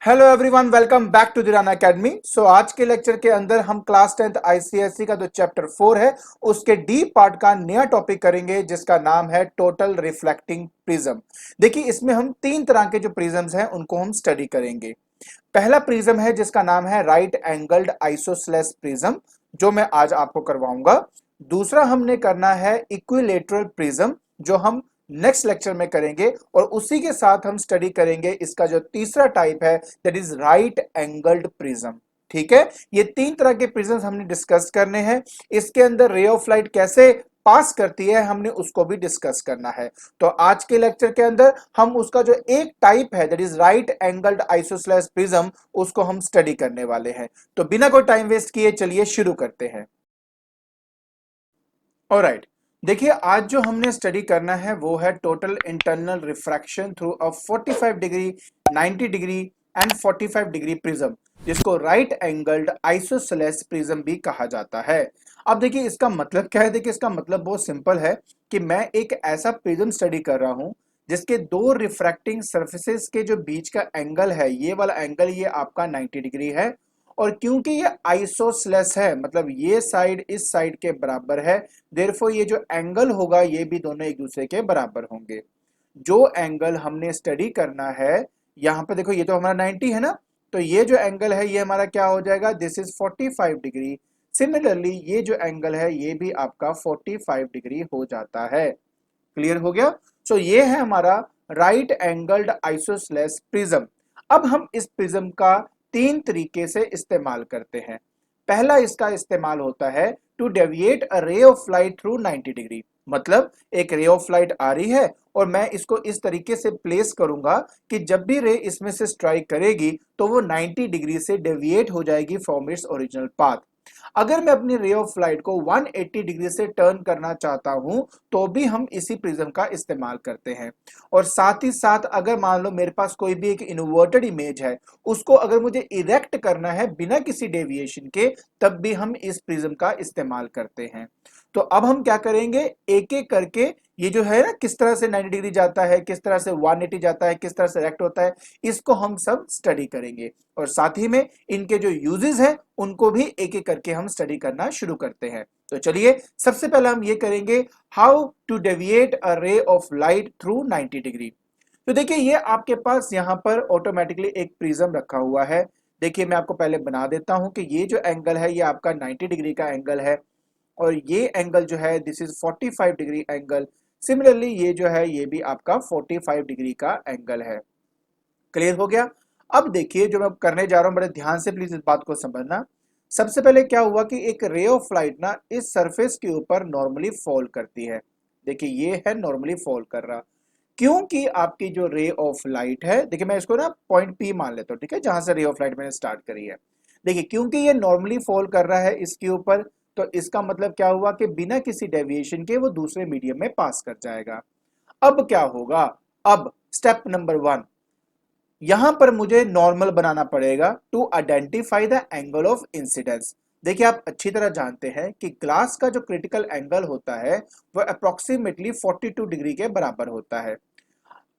Hello everyone, welcome back to दिराना academy. So आज के लेक्चर के अंदर हम क्लास 10th आईसीएसई का जो चैप्टर 4 है उसके डी पार्ट का नया टॉपिक करेंगे जिसका नाम है टोटल रिफ्लेक्टिंग प्रिज्म। देखिए, इसमें हम तीन तरह के जो प्रिज्म्स हैं उनको हम स्टडी करेंगे। पहला प्रिज्म है जिसका नाम है राइट एंगल्ड आइसोसेलेस प्रिज्म, जो मैं आज आपको करवाऊंगा। दूसरा हमने करना है इक्विलेटरल प्रिज्म, जो हम नेक्स्ट लेक्चर में करेंगे। और उसी के साथ हम स्टडी करेंगे इसका जो तीसरा टाइप है, that is right angled prism. ठीक है, ये तीन तरह के प्रिज्म्स हमने डिस्कस करने हैं। इसके अंदर रे ऑफ लाइट कैसे पास करती है हमने उसको भी डिस्कस करना है। तो आज के लेक्चर के अंदर हम उसका जो एक टाइप है, that is right angled isosceles prism, उसको हम स्टडी करने वाले हैं। तो बिना कोई टाइम वेस्ट किए चलिए शुरू करते हैं। ऑलराइट, देखिए आज जो हमने स्टडी करना है वो है total internal refraction through a 45 degree, 90 degree and 45 degree prism, जिसको राइट एंगल्ड आइसोसेलेस प्रिज्म भी कहा जाता है। अब देखिए इसका मतलब क्या है। देखिए इसका मतलब बहुत सिंपल है कि मैं एक ऐसा प्रिज्म स्टडी कर रहा हूं जिसके दो रिफ्रैक्टिंग सरफेसेस के जो बीच का एंगल है, ये वाला एंगल ये आपका 90 डिग्री है। और क्योंकि ये आइसोसेलेस है, मतलब ये साइड इस साइड के बराबर है, देयरफॉर ये जो एंगल होगा ये भी दोनों एक दूसरे के बराबर होंगे। जो एंगल हमने स्टडी करना है, यहाँ पे देखो ये तो हमारा 90 है ना, तो ये जो एंगल है ये हमारा क्या हो जाएगा, दिस इज 45 डिग्री। सिमिलरली ये जो एंगल है ये भी आपका 45 डिग्री हो जाता है। क्लियर हो गया। सो ये है हमारा राइट एंगल्ड आइसोसेलेस प्रिज्म। अब हम इस प्रिज्म का तीन तरीके से इस्तेमाल करते हैं। पहला इसका इस्तेमाल होता है to deviate a ray of light through 90 degree. मतलब एक रे ऑफ लाइट आ रही है और मैं इसको इस तरीके से प्लेस करूंगा कि जब भी रे इसमें से स्ट्राइक करेगी तो वो 90 डिग्री से डेविएट हो जाएगी फ्रॉम इट्स ओरिजिनल पाथ। अगर मैं अपनी रे ऑफ लाइट को 180 डिग्री से टर्न करना चाहता हूं तो भी हम इसी प्रिज्म का इस्तेमाल करते हैं। और साथ ही साथ अगर मान लो मेरे पास कोई भी एक इन्वर्टेड इमेज है, उसको अगर मुझे इरेक्ट करना है बिना किसी डेविएशन के, तब भी हम इस प्रिज्म का इस्तेमाल करते हैं। तो अब हम क्या करेंगे, एक एक करके ये जो है ना किस तरह से 90 डिग्री जाता है, किस तरह से 180 जाता है, किस तरह से इरेक्ट होता है, इसको हम सब स्टडी करेंगे। और साथ ही में इनके जो यूजेस हैं उनको भी एक एक करके हम स्टडी करना शुरू करते हैं। तो चलिए सबसे पहले हम ये करेंगे, how to deviate a ray of light through 90 degree. तो देखिए ये आपके पास यहाँ पर ऑटोमेटिकली एक प्रिज्म रखा हुआ है। देखिए मैं आपको पहले बना देता हूं कि ये जो एंगल है ये आपका 90 डिग्री का एंगल है और ये एंगल जो है this is 45 degree angle. Similarly ये जो है ये भी आपका 45 डिग्री का एंगल है। क्लियर हो गया। अब देखिए जो मैं करने जा रहा हूं, बड़े ध्यान से प्लीज इस बात को समझना। सबसे पहले क्या हुआ कि एक रे ऑफ लाइट ना इस सरफेस के ऊपर नॉर्मली फॉल करती है। देखिए ये है नॉर्मली फॉल कर रहा, क्योंकि आपकी जो रे ऑफ लाइट है, देखिए मैं इसको ना पॉइंट पी मान लेता हूँ, ठीक है, जहां से रे ऑफ लाइट मैंने स्टार्ट करी है। देखिए क्योंकि ये नॉर्मली फॉल कर रहा है इसके ऊपर, तो इसका मतलब क्या हुआ कि बिना किसी डेविएशन के वो दूसरे मीडियम में पास कर जाएगा। अब क्या होगा, अब स्टेप नंबर 1, यहां पर मुझे नॉर्मल बनाना पड़ेगा to identify the angle of incidence. देखिए आप अच्छी तरह जानते हैं कि ग्लास का जो क्रिटिकल एंगल होता है वह अप्रोक्सीमेटली 42 डिग्री के बराबर होता है।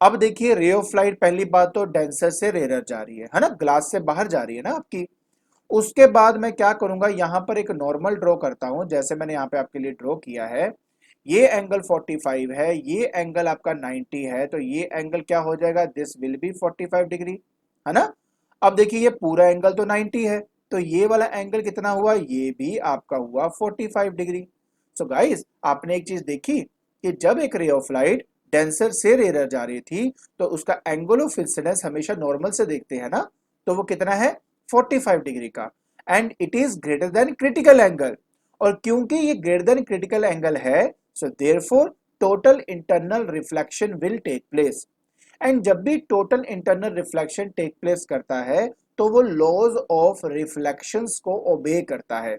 अब देखिए रे ऑफ लाइट पहली बात तो डेंसर से रेयर जा रही है ना, ग्लास से बाहर जा रही है ना आपकी। उसके बाद मैं क्या करूंगा, यहां पर एक नॉर्मल ड्रॉ करता हूं, जैसे मैंने यहां पे आपके लिए ड्रॉ किया है। ये एंगल 45 है, ये एंगल आपका 90 है, तो ये एंगल क्या हो जाएगा, दिस विल बी 45 डिग्री, है ना। अब देखिए ये पूरा एंगल तो 90 है, तो ये वाला एंगल कितना हुआ, ये भी आपका हुआ 45 डिग्री। सो गाइस आपने एक चीज देखी कि जब एक रे ऑफ लाइट डेंसर से रेयर जा रही थी तो उसका एंगल ऑफ इंसिडेंस हमेशा नॉर्मल से देखते हैं ना, तो वो कितना है 45 डिग्री का, and it is greater than critical angle. और क्योंकि ये ग्रेटर देन क्रिटिकल एंगल है, so therefore total internal reflection will take place. And जब भी total internal reflection take place करता है तो वो लॉज ऑफ रिफ्लेक्शंस को ओबे करता है।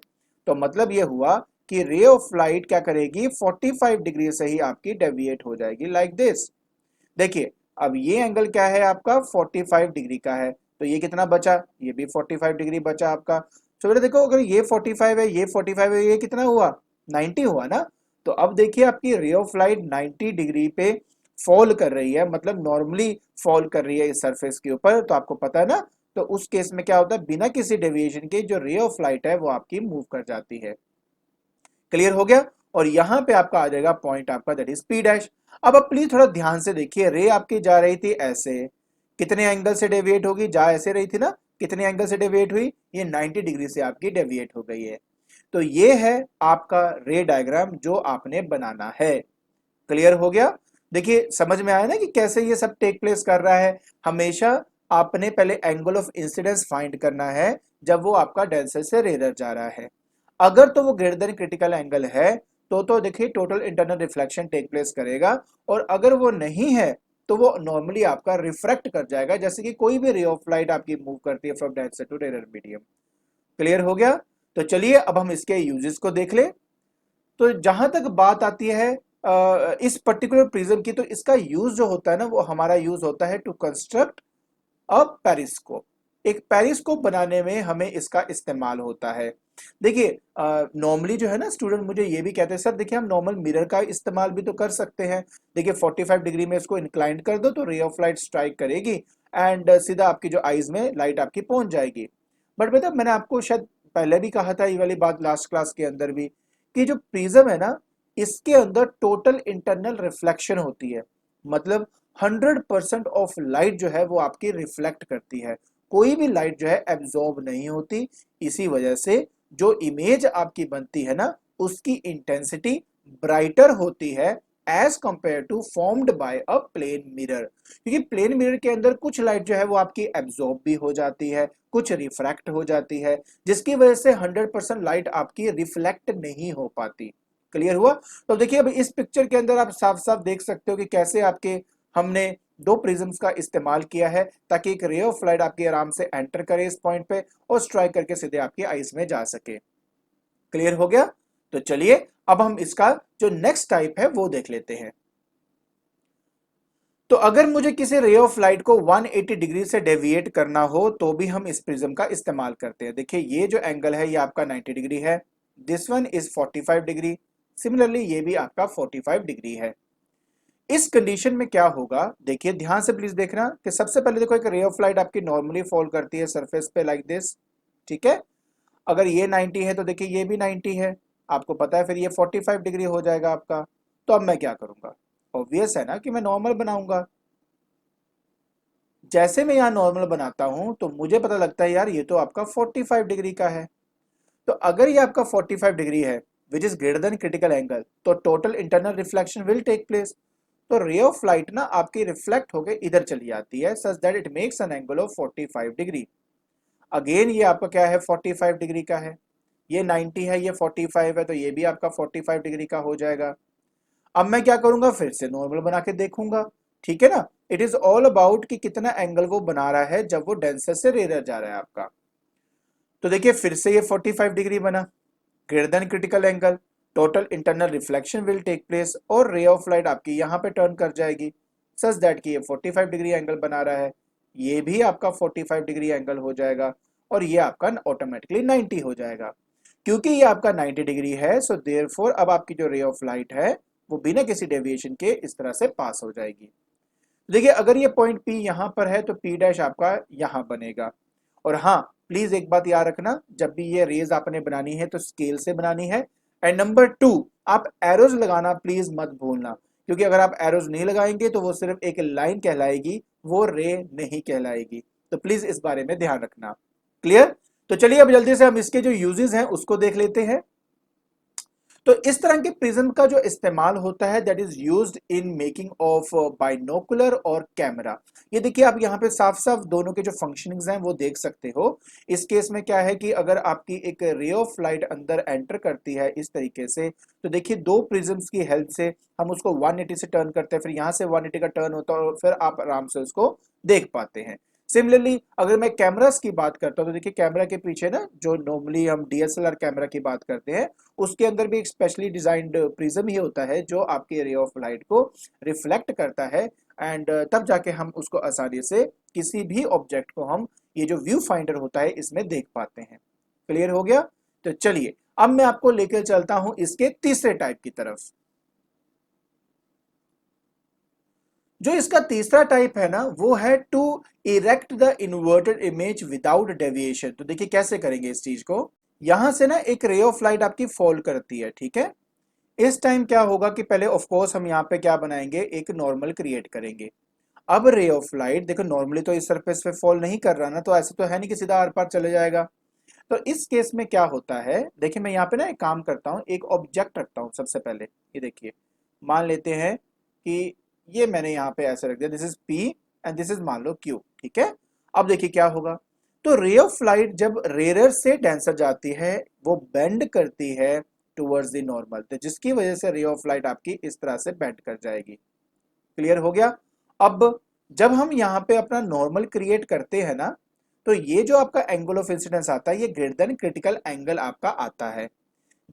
तो मतलब ये हुआ कि रे ऑफ लाइट क्या करेगी, 45 डिग्री से ही आपकी डेविएट हो जाएगी लाइक दिस। देखिए अब ये एंगल क्या है आपका 45 डिग्री का है, तो ये कितना बचा, ये भी 45 डिग्री बचा आपका। तो बेटा देखो अगर ये 45 है, ये 45 है, ये कितना हुआ 90 हुआ ना। तो अब देखिए आपकी रे ऑफ लाइट 90 डिग्री पे फॉल कर रही है, मतलब नॉर्मली फॉल कर रही है इस सरफेस के ऊपर। तो आपको पता है ना तो उस केस में क्या होता है, बिना किसी डेविएशन के जो रे ऑफ लाइट है वो आपकी मूव कर जाती है। क्लियर हो गया। और यहां पे आपका आ जाएगा पॉइंट आपका, दैट इज पी डैश। अब आप प्लीज थोड़ा ध्यान से देखिए, रे आपकी जा रही थी ऐसे, कितने एंगल से डेविएट होगी, जा ऐसे रही थी ना, कितने एंगल से डेविएट हुई, ये 90 डिग्री से आपकी डेविएट हो गई है। तो ये है आपका रे डायग्राम जो आपने बनाना है। क्लियर हो गया। देखिए समझ में आया ना कि कैसे ये सब टेक प्लेस कर रहा है। हमेशा आपने पहले एंगल ऑफ इंसिडेंस फाइंड करना है जब वो आपका डेंसर से रेयर जा रहा है। अगर तो वो ग्रेटर देन क्रिटिकल एंगल है तो देखिए total internal reflection take place करेगा, और अगर वो नहीं है तो वो नॉर्मली आपका रिफ्रैक्ट कर जाएगा, जैसे कि कोई भी रे ऑफ लाइट आपकी मूव करती है from denser to rare medium. Clear हो गया। तो चलिए अब हम इसके यूजेस को देख ले। तो जहां तक बात आती है इस पर्टिकुलर प्रिज्म की, तो इसका यूज जो होता है ना, वो हमारा यूज होता है टू कंस्ट्रक्ट अ पेरिस्कोप। एक पेरिस्कोप बनाने में हमें इसका इस्तेमाल होता है। देखिए नॉर्मली जो है ना, स्टूडेंट मुझे ये भी कहते हैं सर देखिए हम नॉर्मल मिरर का इस्तेमाल भी तो कर सकते हैं। देखिए 45 डिग्री में इसको इंक्लाइन कर दो तो रे ऑफ लाइट स्ट्राइक करेगी एंड सीधा आपकी जो आईज में लाइट आपकी पहुंच जाएगी। बट बेटा मैंने आपको शायद पहले भी कहा था, ये वाली बात लास्ट क्लास के अंदर भी, कि जो प्रिज्म है ना, इसके अंदर टोटल इंटरनल रिफ्लेक्शन होती है। मतलब 100% ऑफ लाइट जो है वो आपकी रिफ्लेक्ट करती है, कोई भी लाइट जो है एब्जॉर्ब नहीं होती। इसी वजह से जो इमेज आपकी बनती है ना, उसकी इंटेंसिटी ब्राइटर होती है as compare to formed by a plane mirror. क्योंकि प्लेन मिरर के अंदर कुछ लाइट जो है वो आपकी एब्जॉर्ब भी हो जाती है, कुछ रिफ्रैक्ट हो जाती है, जिसकी वजह से 100% लाइट आपकी रिफ्लेक्ट नहीं हो पाती। क्लियर हुआ। तो देखिए अब इस पिक्चर के अंदर आप साफ साफ देख सकते हो कि कैसे आपके हमने दो प्रिज्म्स का इस्तेमाल किया है ताकि एक रे ऑफ लाइट आपकी आराम से एंटर करे इस पॉइंट पे और स्ट्राइक करके सीधे आपकी आईज में जा सके। क्लियर हो गया। तो चलिए अब हम इसका जो नेक्स्ट टाइप है वो देख लेते हैं। तो अगर मुझे किसी रे ऑफ लाइट को 180 डिग्री से डेविएट करना हो तो भी हम इस प्रिज्म का इस्तेमाल करते हैं। देखिए ये जो एंगल है ये आपका 90 डिग्री है, this one is 45 degree, similarly ये भी आपका 45 डिग्री है। इस कंडीशन में क्या होगा, देखिए ध्यान से प्लीज देखना कि सबसे पहले देखो एक रे ऑफ लाइट आपकी नॉर्मली फॉल करती है सरफेस पे लाइक दिस, ठीक है। अगर ये 90 है तो देखिए ये भी 90 है, आपको पता है फिर ये 45 डिग्री हो जाएगा आपका। तो अब मैं क्या करूंगा, ऑब्वियस है ना कि मैं नॉर्मल बनाऊंगा। जैसे मैं यहाँ नॉर्मल बनाता हूं तो मुझे पता लगता है यार ये तो आपका 45 डिग्री का है। तो अगर ये आपका 45 डिग्री है which is greater than critical angle, तो total internal reflection will take place. तो रे ऑफ लाइट ना आपकी रिफ्लेक्ट होकर इधर चली जाती है such that it makes an angle of 45 degree. Again ये आपका क्या है 45 डिग्री का है, ये 90 है, ये 45 है, तो ये भी आपका 45 डिग्री का हो जाएगा। अब मैं क्या करूंगा, फिर से नॉर्मल बना के देखूंगा, ठीक है ना। इट इज ऑल अबाउट कि कितना एंगल वो बना रहा है जब वो डेंसर से रेयर जा रहा है आपका। तो देखिए फिर से ये 45 डिग्री बना, greater than critical angle, total internal reflection will take place और रे ऑफ लाइट आपकी यहाँ पे टर्न कर जाएगी सच दैट कि ये 45 डिग्री एंगल बना रहा है, ये भी आपका 45 डिग्री एंगल हो जाएगा और ये आपका ऑटोमेटिकली 90 हो जाएगा। क्योंकि ये आपका 90 डिग्री है सो देयरफॉर अब आपकी जो रे ऑफ लाइट है वो बिना किसी डेविएशन के इस तरह से पास हो जाएगी। देखिए अगर ये पॉइंट P यहाँ पर है तो P डैश आपका यहाँ बनेगा। और हाँ प्लीज एक बात याद रखना, जब भी ये रेज आपने बनानी है तो स्केल से बनानी है। एंड नंबर 2, आप एरोज लगाना प्लीज मत भूलना, क्योंकि अगर आप एरोज नहीं लगाएंगे तो वो सिर्फ एक लाइन कहलाएगी, वो रे नहीं कहलाएगी। तो प्लीज इस बारे में ध्यान रखना। क्लियर। तो चलिए अब जल्दी से हम इसके जो यूजेस हैं उसको देख लेते हैं। तो इस तरह के प्रिज्म का जो इस्तेमाल होता है that is used in making of binocular और कैमरा। ये देखिए आप यहाँ पे साफ साफ दोनों के जो फंक्शनिंग्स हैं वो देख सकते हो। इस केस में क्या है कि अगर आपकी एक रे ऑफ लाइट अंदर एंटर करती है इस तरीके से, तो देखिए दो प्रिज्म्स की हेल्प से हम उसको 180 से टर्न करते हैं, फिर यहाँ से 180 का टर्न होता है और फिर आप आराम से उसको देख पाते हैं। सिमिलरली अगर मैं कैमरास की बात करता हूँ तो देखिए कैमरा के पीछे ना जो नॉर्मली हम डीएसएलआर कैमरा की बात करते हैं उसके अंदर भी एक स्पेशली डिजाइंड प्रिज्म ही होता है जो आपके रे ऑफ लाइट को रिफ्लेक्ट करता है एंड तब जाके हम उसको आसानी से किसी भी ऑब्जेक्ट को हम ये जो व्यू फाइंडर होता है इसमें देख पाते हैं। क्लियर हो गया। तो चलिए अब मैं आपको लेकर चलता हूं इसके तीसरे टाइप की तरफ। जो इसका तीसरा टाइप है ना वो है to erect the inverted image without deviation. तो देखिए कैसे करेंगे इस चीज को। यहां से ना एक रे ऑफ लाइट आपकी फॉल करती है, ठीक है। इस टाइम क्या होगा कि पहले ऑफ कोर्स हम यहाँ पे क्या बनाएंगे, एक नॉर्मल क्रिएट करेंगे। अब रे ऑफ लाइट देखो नॉर्मली तो इस सरफेस पे फॉल नहीं कर रहा ना, तो ऐसे तो है नहीं कि सीधा आर पार चले जाएगा। तो इस केस में क्या होता है, देखिए मैं यहाँ पे ना एक काम करता हूँ, एक ऑब्जेक्ट रखता हूँ सबसे पहले। ये देखिए मान लेते हैं कि ये मैंने यहाँ पे ऐसे रख दिया, this is P and this is मान लो क्यू, ठीक है। अब देखिए क्या होगा, तो रे ऑफ लाइट जब रेयर से डेंसर जाती है वो बेंड करती है टुवर्ड्स द नॉर्मल, तो जिसकी वजह से रे ऑफ लाइट आपकी इस तरह से बेंड कर जाएगी। क्लियर हो गया। अब जब हम यहाँ पे अपना नॉर्मल क्रिएट करते हैं ना, तो ये जो आपका एंगल ऑफ इंसिडेंस आता है ये ग्रेटर देन क्रिटिकल एंगल आपका आता है,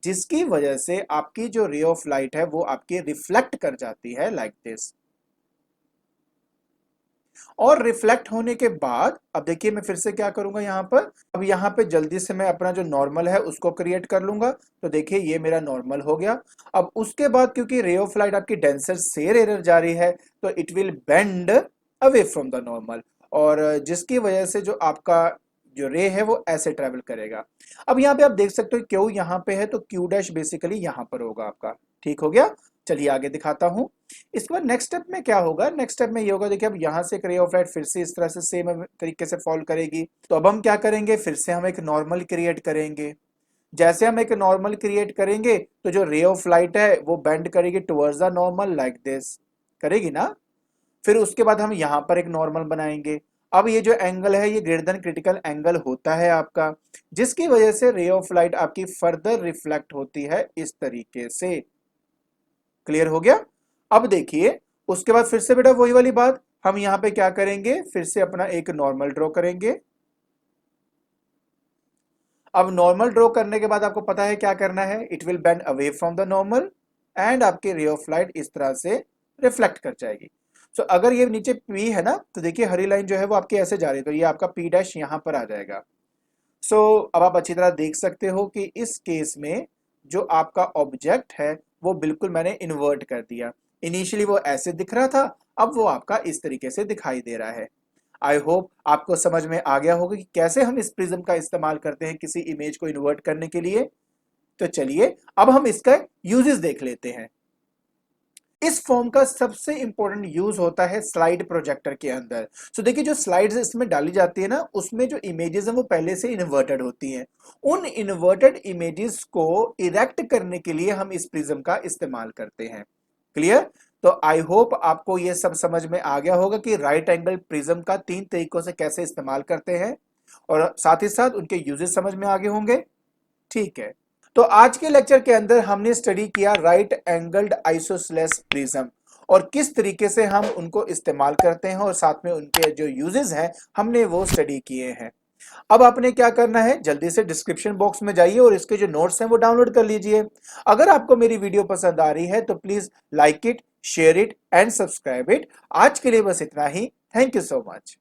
जिसकी वजह से आपकी जो रे ऑफ लाइट है वो आपकी रिफ्लेक्ट कर जाती है लाइक दिस। और रिफ्लेक्ट होने के बाद अब देखिए मैं फिर से क्या करूंगा यहाँ पर, अब यहाँ पे जल्दी से मैं अपना जो नॉर्मल है उसको क्रिएट कर लूंगा। तो देखिए ये मेरा नॉर्मल हो गया। अब उसके बाद क्योंकि रे ऑफ लाइट आपकी डेंसर से रेयर जा रही है तो it will bend away from the normal, और जिसकी वजह से जो आपका जो रे है वो ऐसे ट्रेवल करेगा। अब यहाँ पे आप देख सकते हो क्यू यहाँ पे है तो क्यू डैश बेसिकली यहाँ पर होगा आपका। ठीक हो गया। चलिए आगे दिखाता हूं। इसके बाद नेक्स्ट स्टेप में क्या होगा, नेक्स्ट स्टेप में ये होगा, देखिए अब यहां से रे ऑफ लाइट फिर से इस तरह से सेम तरीके से फॉल करेगी। तो अब हम क्या करेंगे, फिर से हम एक नॉर्मल क्रिएट करेंगे। जैसे हम एक नॉर्मल क्रिएट करेंगे तो जो रे ऑफ लाइट है वो बेंड करेगी towards the normal like this, करेगी ना। फिर उसके बाद हम यहां पर एक नॉर्मल बनाएंगे। अब ये जो एंगल है ये ग्रेटर देन क्रिटिकल एंगल होता है आपका, जिसकी वजह से रे ऑफ लाइट आपकी फर्दर रिफ्लेक्ट होती है इस तरीके से। क्लियर हो गया। अब देखिए उसके बाद फिर से बेटा वही वाली बात, हम यहां पे क्या करेंगे, फिर से अपना एक नॉर्मल ड्रॉ करेंगे। अब नॉर्मल ड्रॉ करने के बाद आपको पता है क्या करना है, it will bend away from the normal and आपके रे ऑफ लाइट इस तरह से रिफ्लेक्ट कर जाएगी। सो अगर ये नीचे P है ना, तो देखिए हरी लाइन जो है वो आपकी ऐसे जा रही है, तो ये आपका P डैश यहां पर आ जाएगा। सो अब आप अच्छी तरह देख सकते हो कि इस केस में जो आपका ऑब्जेक्ट है वो बिल्कुल मैंने इन्वर्ट कर दिया। इनिशियली वो ऐसे दिख रहा था, अब वो आपका इस तरीके से दिखाई दे रहा है। आई होप आपको समझ में आ गया होगा कि कैसे हम इस प्रिज्म का इस्तेमाल करते हैं किसी इमेज को इन्वर्ट करने के लिए। तो चलिए अब हम इसका यूजेस देख लेते हैं। इस फॉर्म का सबसे इंपॉर्टेंट यूज होता है स्लाइड प्रोजेक्टर के अंदर। सो देखिए जो स्लाइड्स इसमें डाली जाती है ना, उसमें जो इमेजेस हैं वो पहले से इन्वर्टेड होती हैं। उन इन्वर्टेड इमेजेस को इरेक्ट करने के लिए हम इस प्रिज्म का इस्तेमाल करते हैं। क्लियर। तो आई होप आपको ये सब समझ में आ गया होगा कि राइट एंगल प्रिज्म का 3 तरीकों से कैसे इस्तेमाल करते हैं, और साथ ही साथ उनके यूजेस समझ में आ गए होंगे। ठीक है। तो आज के लेक्चर के अंदर हमने स्टडी किया राइट एंगल्ड आइसोसेलेस प्रिज्म और किस तरीके से हम उनको इस्तेमाल करते हैं, और साथ में उनके जो यूजेस हैं हमने वो स्टडी किए हैं। अब आपने क्या करना है, जल्दी से डिस्क्रिप्शन बॉक्स में जाइए और इसके जो नोट्स हैं वो डाउनलोड कर लीजिए। अगर आपको मेरी वीडियो पसंद आ रही है तो please like it, share it and subscribe it. आज के लिए बस इतना ही। Thank you so much.